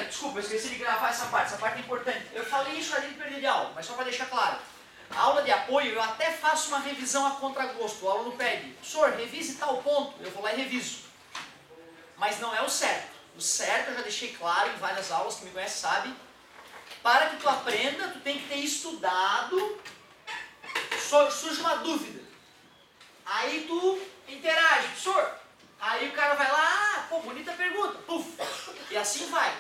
desculpa, eu esqueci de gravar essa parte é importante. Eu falei isso ali no período de aula, mas só para deixar claro. A aula de apoio, eu até faço uma revisão a contragosto. O aluno pede, professor, revise tal ponto. Eu vou lá e reviso. Mas não é o certo. O certo, eu já deixei claro em várias aulas, quem me conhece sabe. Para que tu aprenda, tu tem que ter estudado, surge uma dúvida. Aí tu interage, professor. Aí o cara vai lá, pô, bonita pergunta, puf. E assim vai.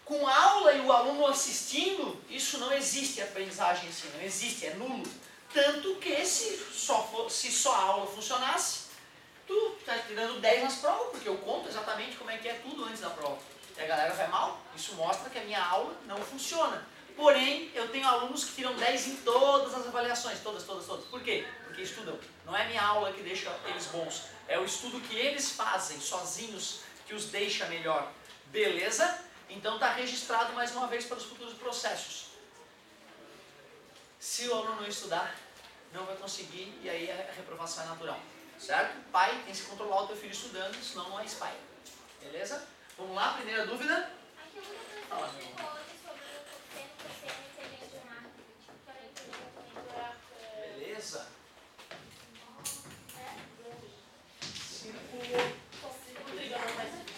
Com aula e o aluno assistindo, isso não existe aprendizagem assim, não existe, é nulo. Tanto que se só a aula funcionasse, tu está tirando 10 nas provas, porque eu conto exatamente como é que é tudo antes da prova. E a galera vai mal, isso mostra que a minha aula não funciona. Porém, eu tenho alunos que tiram 10 em todas as avaliações, todas. Por quê? Porque estudam. Não é a minha aula que deixa eles bons, é o estudo que eles fazem sozinhos que os deixa melhor. Beleza? Então está registrado mais uma vez para os futuros processos. Se o aluno não estudar, não vai conseguir e aí a reprovação é natural. Certo? Pai, tem que controlar o teu filho estudando, senão não é pai. Beleza? Vamos lá, primeira dúvida? Fala, meu irmão. Beleza? Círculo trigonométrico.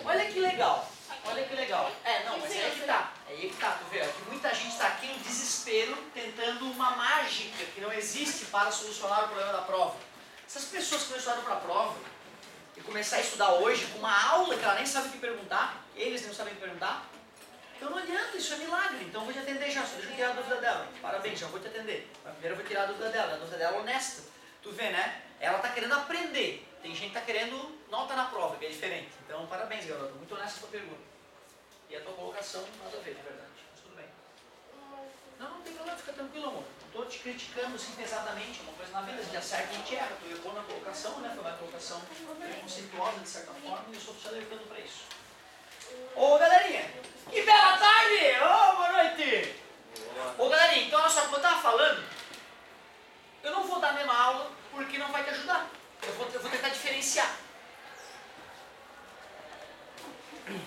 Olha que legal. Olha que legal. Não, mas é aí que tá. É aí que tá, tu vê. Que muita gente está aqui no desespero tentando uma mágica que não existe para solucionar o problema da prova. Essas pessoas que não estudaram para a prova e começar a estudar hoje com uma aula que ela nem sabe o que perguntar, eles não sabem o que perguntar, então não adianta, isso é milagre. Então eu vou te atender já, só deixa eu tirar a dúvida dela. Parabéns, já vou te atender. Mas primeiro eu vou tirar a dúvida dela é honesta. Tu vê, né? Ela está querendo aprender. Tem gente que está querendo nota na prova, que é diferente. Então parabéns, garota, muito honesta a tua pergunta. E a tua colocação, nada a ver, de verdade. Mas tudo bem. Não tem problema, fica tranquilo, amor. Não estou te criticando assim pesadamente, é uma coisa na vida, a gente acerta e a gente erra. Tu errou na colocação, né? Foi uma colocação preconceituosa de certa forma e eu estou te alertando para isso. Ô galerinha, que bela tarde! Ô, boa noite! Ô galerinha, então olha só, como eu estava falando, eu não vou dar a mesma aula porque não vai te ajudar. Eu vou tentar diferenciar.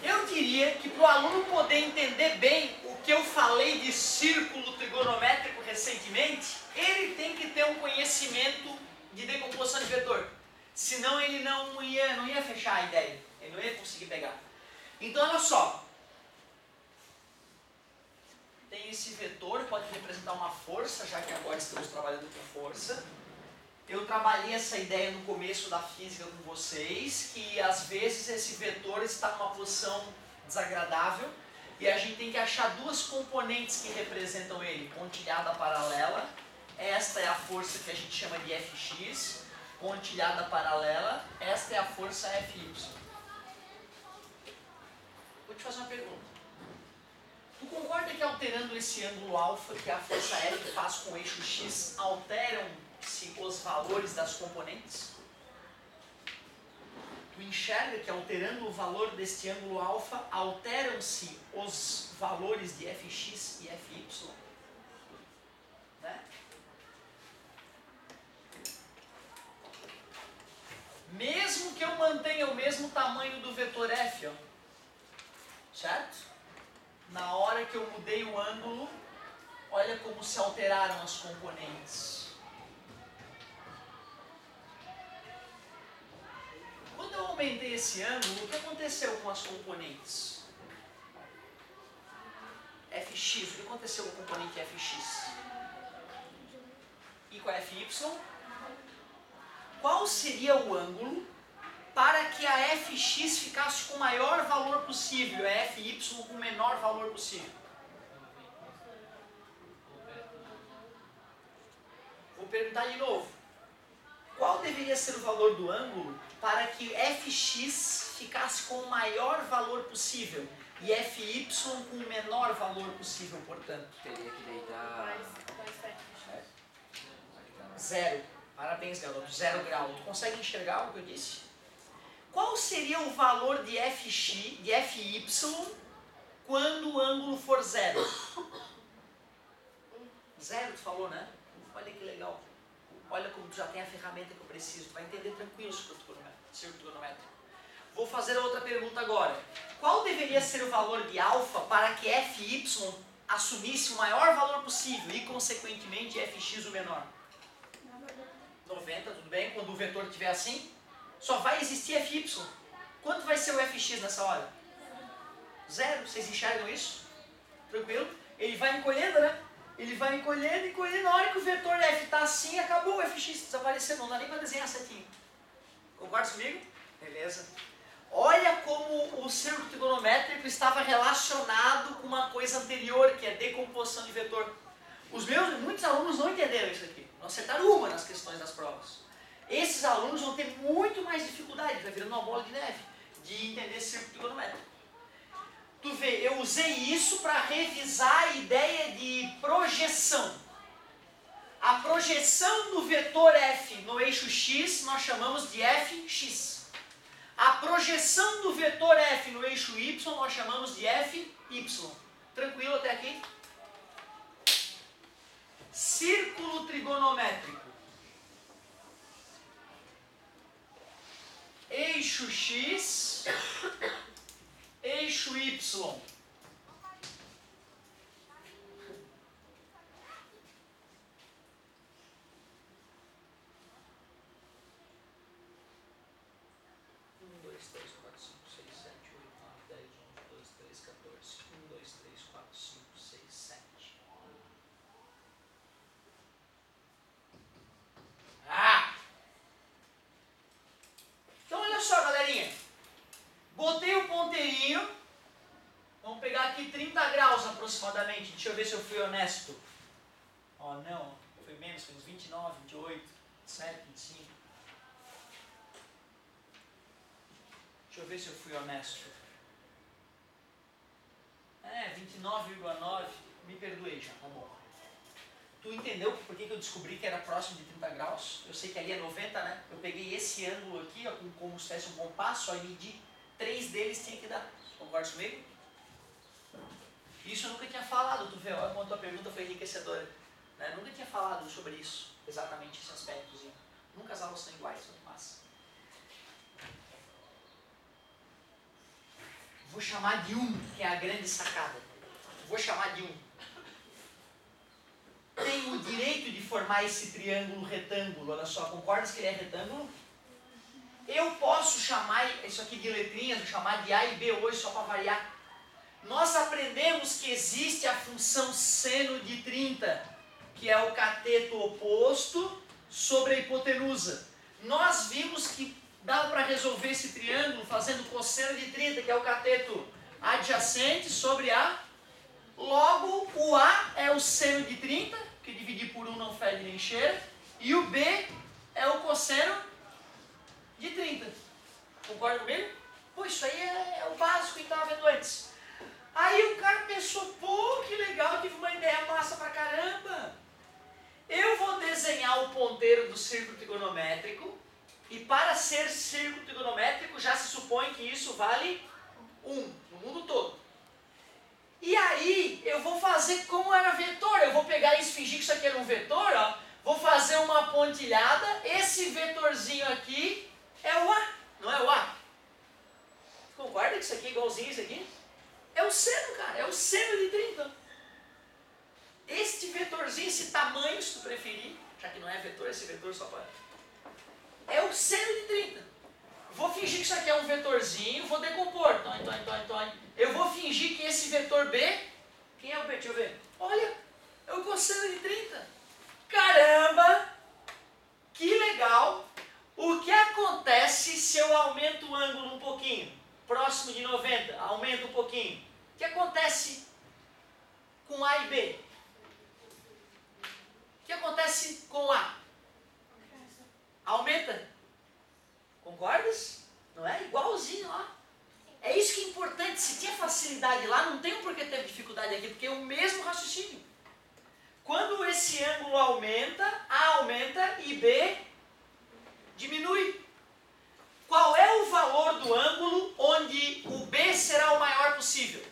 Eu diria que para o aluno poder entender bem o que eu falei de círculo trigonométrico recentemente, ele tem que ter um conhecimento de decomposição de vetor. Senão ele não ia fechar a ideia, ele não ia conseguir pegar. Então olha só, tem esse vetor, pode representar uma força, já que agora estamos trabalhando com força. Eu trabalhei essa ideia no começo da física com vocês, que às vezes esse vetor está numa posição desagradável e a gente tem que achar duas componentes que representam ele, pontilhada paralela, esta é a força que a gente chama de Fx, pontilhada paralela, esta é a força Fy. Vou te fazer uma pergunta. Tu concorda que alterando esse ângulo alfa que a força F faz com o eixo x, alteram-se os valores das componentes? Tu enxerga que alterando o valor deste ângulo alfa, alteram-se os valores de Fx e Fy? Né? Mesmo que eu mantenha o mesmo tamanho do vetor F, ó, certo? Na hora que eu mudei o ângulo, olha como se alteraram as componentes. Quando eu aumentei esse ângulo, o que aconteceu com as componentes? Fx, o que aconteceu com a componente Fx? E com a Fy? Qual seria o ângulo para que a Fx ficasse com o maior valor possível, a Fy com o menor valor possível? Vou perguntar de novo. Qual deveria ser o valor do ângulo para que Fx ficasse com o maior valor possível e Fy com o menor valor possível, portanto? Teria que deitar... Zero. Parabéns, garoto. 0 grau. Tu consegue enxergar o que eu disse? Qual seria o valor de Fy quando o ângulo for 0? 0, tu falou, né? Olha que legal. Olha como tu já tem a ferramenta que eu preciso. Tu vai entender tranquilo sobre o círculo trigonométrico. Vou fazer a outra pergunta agora. Qual deveria ser o valor de alfa para que fy assumisse o maior valor possível e, consequentemente, fx o menor? 90, tudo bem? Quando o vetor estiver assim, só vai existir fy. Quanto vai ser o fx nessa hora? 0. Vocês enxergam isso? Tranquilo? Ele vai encolhendo, né? Ele vai encolhendo, encolhendo. Na hora que o vetor f está assim, acabou o fx, desapareceu. Não dá nem para desenhar certinho. Concorda comigo? Beleza. Olha como o círculo trigonométrico estava relacionado com uma coisa anterior, que é decomposição de vetor. Muitos alunos não entenderam isso aqui. Não acertaram uma nas questões das provas. Esses alunos vão ter muito mais dificuldade, vai virando uma bola de neve, de entender esse círculo trigonométrico. Tu vê, eu usei isso para revisar a ideia de projeção. A projeção do vetor f no eixo x nós chamamos de fx. A projeção do vetor f no eixo y nós chamamos de fy. Tranquilo até aqui? Círculo trigonométrico. Eixo x, eixo y. Botei o ponteirinho, vamos pegar aqui 30 graus aproximadamente, deixa eu ver se eu fui honesto. Ó, não, foi menos, foi uns 29, 28, 27, 25. Deixa eu ver se eu fui honesto. 29,9, me perdoei já, tá bom. Tu entendeu por que eu descobri que era próximo de 30 graus? Eu sei que ali é 90, né? Eu peguei esse ângulo aqui, ó, como se fosse um compasso, aí medi 3 deles tinha que dar. Concorda comigo? Isso eu nunca tinha falado, tu vê, olha como a tua pergunta foi enriquecedora. Né? Eu nunca tinha falado sobre isso, exatamente esse aspectozinho. Nunca as aulas são iguais, são massa. Vou chamar de 1, que é a grande sacada. Vou chamar de 1. Tenho o direito de formar esse triângulo retângulo, olha só, concordas que ele é retângulo? Eu posso chamar isso aqui de letrinhas, vou chamar de A e B hoje só para variar. Nós aprendemos que existe a função seno de 30, que é o cateto oposto sobre a hipotenusa. Nós vimos que dá para resolver esse triângulo fazendo cosseno de 30, que é o cateto adjacente sobre A. Logo, o A é o seno de 30, que dividir por 1 não fede nem cheira, e o B é o cosseno de 30. Concorda comigo? Pô, isso aí é o básico que a gente estava vendo antes. Aí o cara pensou, pô, que legal, tive uma ideia massa pra caramba. Eu vou desenhar o ponteiro do círculo trigonométrico, e para ser círculo trigonométrico já se supõe que isso vale 1 no mundo todo. E aí eu vou fazer como era vetor, eu vou pegar isso, fingir que isso aqui era um vetor, ó, vou fazer uma pontilhada, esse vetorzinho aqui é o A, não é o A? Concorda que isso aqui é igualzinho a isso aqui? É o seno, cara, é o seno de 30. Este vetorzinho, esse tamanho, se tu preferir, já que não é vetor, esse vetor só para... É o seno de 30. Vou fingir que isso aqui é um vetorzinho, vou decompor. Eu vou fingir que esse vetor B... Quem é o B? Deixa eu ver. Olha, é o cosseno de 30. Caramba! Que legal! O que acontece se eu aumento o ângulo um pouquinho? Próximo de 90, aumento um pouquinho. O que acontece com A e B? O que acontece com A? Aumenta. Concordas? Não é? Igualzinho lá. É isso que é importante. Se tinha facilidade lá, não tem por que ter dificuldade aqui, porque é o mesmo raciocínio. Quando esse ângulo aumenta, A aumenta e B diminui. Qual é o valor do ângulo onde o B será o maior possível?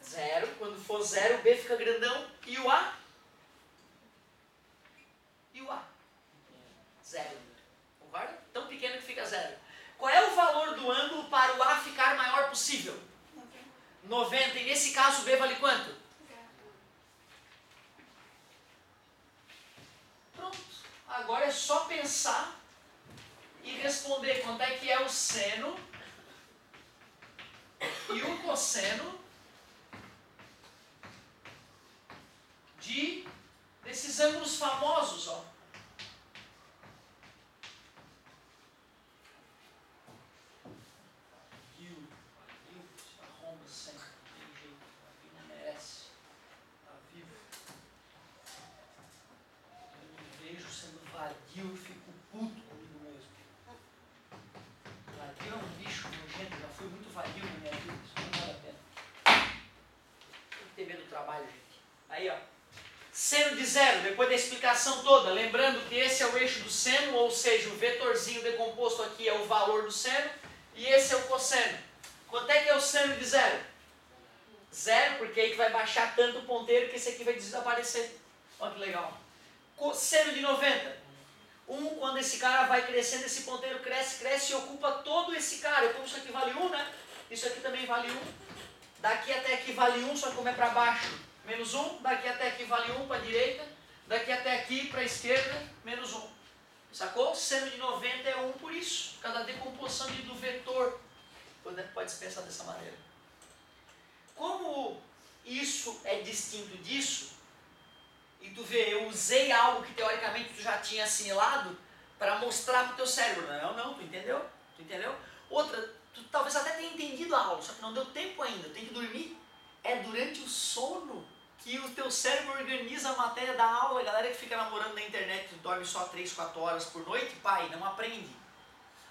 0. Quando for 0, o B fica grandão. E o A? E o A? 0. Concorda? Tão pequeno que fica 0. 90. E nesse caso B vale quanto? Pronto. Agora é só pensar e responder quanto é que é o seno e o cosseno desses ângulos famosos, ó. Arromba sempre, não tem jeito, não merece, tá vivo. Eu me vejo sendo vadio e fico puto comigo mesmo. Vadio é um bicho nojento, já fui muito vadio na minha vida, isso não vale a pena. Tem que ter medo do trabalho, gente. Aí, ó. Seno de zero, depois da explicação toda, lembrando que esse é o eixo do seno, ou seja, o vetorzinho decomposto aqui é o valor do seno, e esse é o cosseno. Quanto é que é o seno de zero? Zero, porque aí que vai baixar tanto o ponteiro que esse aqui vai desaparecer. Olha que legal. Cosseno de 90. 1, quando esse cara vai crescendo, esse ponteiro cresce, cresce e ocupa todo esse cara. Como isso aqui vale 1, né? Isso aqui também vale 1. Daqui até aqui vale 1, só que como é para baixo, menos 1. Daqui até aqui vale 1 para a direita. Daqui até aqui para a esquerda, menos 1. Sacou? Seno de 90 é 1 por isso. Cada decomposição do vetor. Pode se pensar dessa maneira. Como isso é distinto disso, e tu vê, eu usei algo que teoricamente tu já tinha assimilado para mostrar pro teu cérebro. Não, tu entendeu? Tu entendeu? Outra, tu talvez até tenha entendido a aula, só que não deu tempo ainda, tem que dormir. É durante o sono que o teu cérebro organiza a matéria da aula. A galera que fica namorando na internet, tu dorme só 3, 4 horas por noite, pai, não aprende.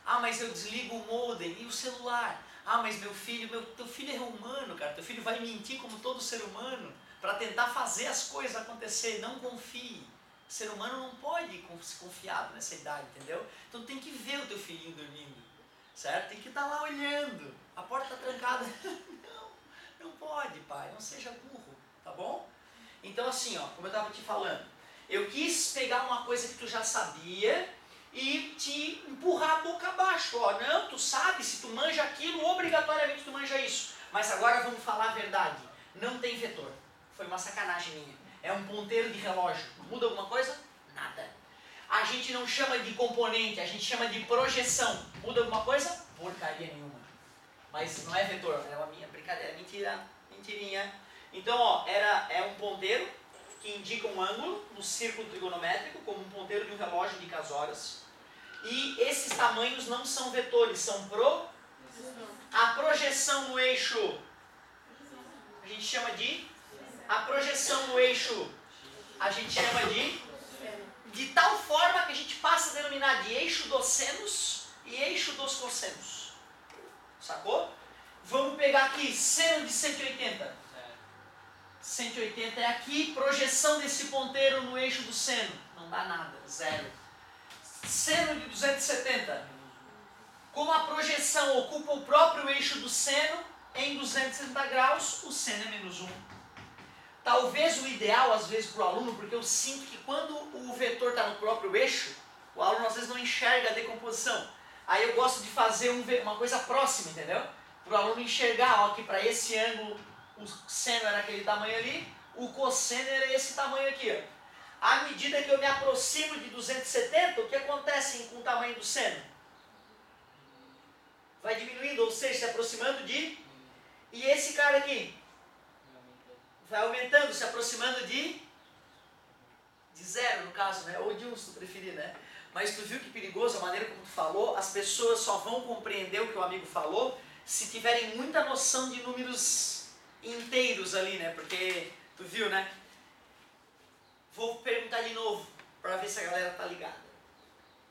Ah, mas eu desligo o modem e o celular. Ah, mas teu filho é humano, cara. Teu filho vai mentir como todo ser humano para tentar fazer as coisas acontecer. Não confie. O ser humano não pode se confiar nessa idade, entendeu? Então tem que ver o teu filhinho dormindo, certo? Tem que estar lá olhando. A porta está trancada. Não pode, pai. Não seja burro, tá bom? Então assim, ó, como eu estava te falando, eu quis pegar uma coisa que tu já sabia e te empurrar a boca abaixo. Ó, não, tu sabe, se tu manja aquilo, obrigatoriamente tu manja isso. Mas agora vamos falar a verdade. Não tem vetor. Foi uma sacanagem minha. É um ponteiro de relógio. Muda alguma coisa? Nada. A gente não chama de componente, a gente chama de projeção. Muda alguma coisa? Porcaria nenhuma. Mas não é vetor, é uma minha brincadeira, mentira, mentirinha. Então, ó, é um ponteiro que indica um ângulo no círculo trigonométrico, como um ponteiro de um relógio indica as horas. E esses tamanhos não são vetores, são a projeção no eixo, a gente chama de, de tal forma que a gente passa a denominar de eixo dos senos e eixo dos cossenos. Sacou? Vamos pegar aqui, seno de 180. 180 é aqui, projeção desse ponteiro no eixo do seno. Não dá nada, zero. Seno de 270. Como a projeção ocupa o próprio eixo do seno, em 260 graus, o seno é menos 1. Talvez o ideal, às vezes, para o aluno, porque eu sinto que quando o vetor está no próprio eixo, o aluno às vezes não enxerga a decomposição. Aí eu gosto de fazer uma coisa próxima, entendeu? Para o aluno enxergar, ó, que para esse ângulo o seno era aquele tamanho ali, o cosseno era esse tamanho aqui, ó. À medida que eu me aproximo de 270, o que acontece com o tamanho do seno? Vai diminuindo, ou seja, se aproximando de... E esse cara aqui? Vai aumentando, se aproximando de zero, no caso, né? Ou de 1, se tu preferir, né? Mas tu viu que perigoso a maneira como tu falou? As pessoas só vão compreender o que o amigo falou se tiverem muita noção de números inteiros ali, né? Porque tu viu, né? Vou perguntar de novo para ver se a galera tá ligada.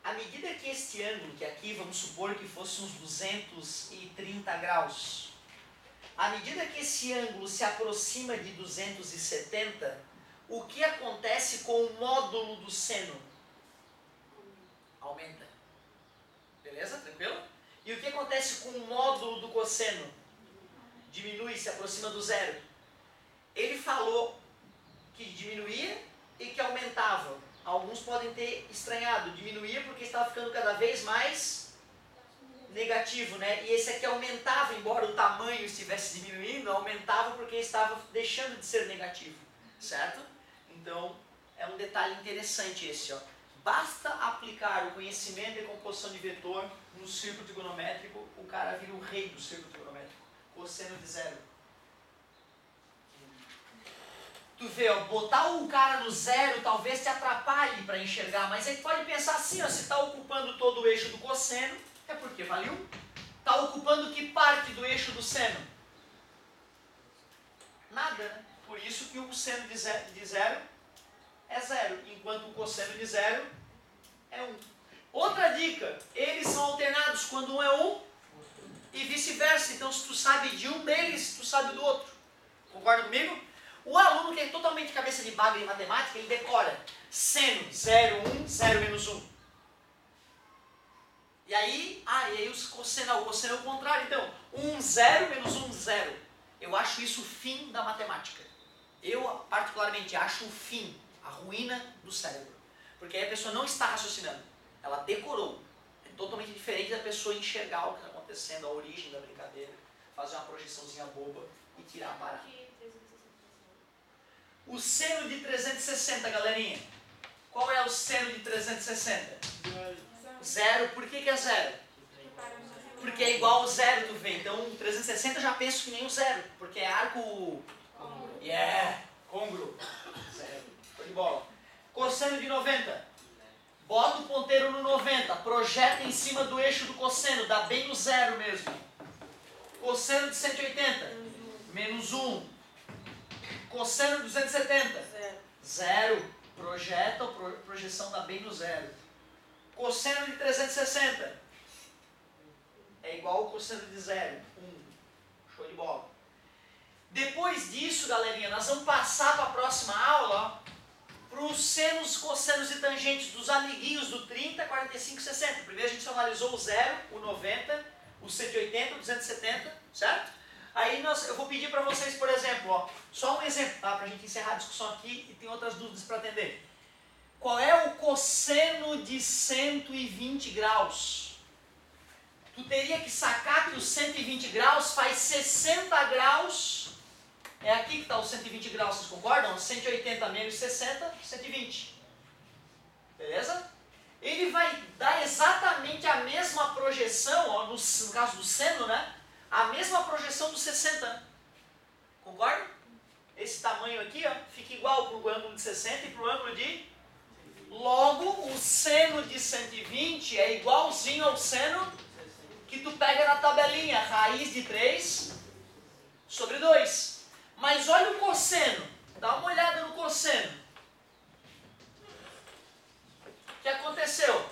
À medida que este ângulo, que aqui vamos supor que fosse uns 230 graus, à medida que esse ângulo se aproxima de 270, o que acontece com o módulo do seno? Aumenta. Beleza? Tranquilo? E o que acontece com o módulo do cosseno? Diminui, se aproxima do zero. Ele falou que diminuía e que aumentava. Alguns podem ter estranhado. Diminuía porque estava ficando cada vez mais negativo, né? E esse aqui aumentava, embora o tamanho estivesse diminuindo, aumentava porque estava deixando de ser negativo, certo? Então, é um detalhe interessante esse, ó. Basta aplicar o conhecimento de composição de vetor no círculo trigonométrico, o cara vira o rei do círculo trigonométrico. Cosseno de zero. Tu vê, ó, botar o cara no zero talvez te atrapalhe para enxergar, mas aí pode pensar assim, ó, se está ocupando todo o eixo do cosseno, é porque vale 1. Está ocupando que parte do eixo do seno? Nada, né? Por isso que o seno de zero é 0, enquanto o cosseno de 0 é 1. Outra dica, eles são alternados quando um é 1 e vice-versa. Então, se tu sabe de um deles, tu sabe do outro. Concorda comigo? O aluno que é totalmente cabeça de bagre em matemática, ele decora seno 0, 1, 0 menos 1. E aí, o cosseno é o contrário. Então, 1, 0 menos 1, 0. Eu acho isso o fim da matemática. Eu, particularmente, acho o fim, a ruína do cérebro. Porque aí a pessoa não está raciocinando. Ela decorou. É totalmente diferente da pessoa enxergar o que está acontecendo, a origem da brincadeira, fazer uma projeçãozinha boba e tirar a parada. O seno de 360, galerinha. Qual é o seno de 360? 0. Por que é 0? Porque é igual ao 0, tu vê. Então, 360 eu já penso que nem o 0. Porque é arco... Côngruo. 0. Foi de bola. Cosseno de 90. Bota o ponteiro no 90. Projeta em cima do eixo do cosseno. Dá bem no 0 mesmo. Cosseno de 180. Menos 1. Cosseno de 270. 0. Projeta, projeção dá bem no 0. Cosseno de 360. É igual ao cosseno de 0. 1. Show de bola. Depois disso, galerinha, nós vamos passar para a próxima aula para os senos, cossenos e tangentes dos amiguinhos do 30, 45 e 60. Primeiro a gente só analisou o 0, o 90, o 180, o 270, certo? Aí eu vou pedir para vocês, por exemplo, ó, só um exemplo, tá? Para a gente encerrar a discussão aqui e tem outras dúvidas para atender. Qual é o cosseno de 120 graus? Tu teria que sacar que os 120 graus faz 60 graus. É aqui que está os 120 graus, vocês concordam? 180 menos 60, 120. Beleza? Ele vai dar exatamente a mesma projeção, ó, no caso do seno, né? A mesma projeção do 60. Concorda? Esse tamanho aqui, ó, fica igual para o ângulo de 60 e para o ângulo de... Logo, o seno de 120 é igualzinho ao seno que tu pega na tabelinha, raiz de 3 sobre 2. Mas olha o cosseno, dá uma olhada no cosseno. O que aconteceu?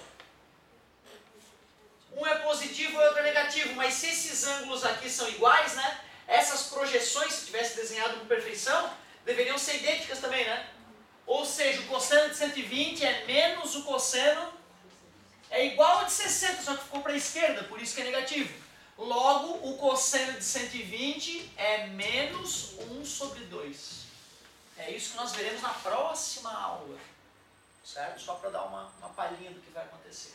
Um é positivo e o outro é negativo, mas se esses ângulos aqui são iguais, né? Essas projeções, se tivesse desenhado com perfeição, deveriam ser idênticas também, né? Ou seja, o cosseno de 120 é menos o cosseno, é igual ao de 60, só que ficou para a esquerda, por isso que é negativo. Logo, o cosseno de 120 é menos 1 sobre 2. É isso que nós veremos na próxima aula. Certo? Só para dar uma palhinha do que vai acontecer.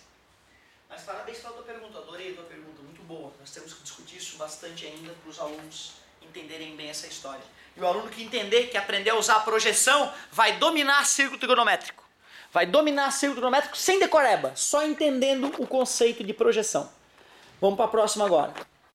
Mas parabéns pela tua pergunta, adorei a tua pergunta, muito boa. Nós temos que discutir isso bastante ainda para os alunos entenderem bem essa história. E o aluno que entender, que aprender a usar a projeção, vai dominar círculo trigonométrico. Vai dominar círculo trigonométrico sem decoreba, só entendendo o conceito de projeção. Vamos para a próxima agora.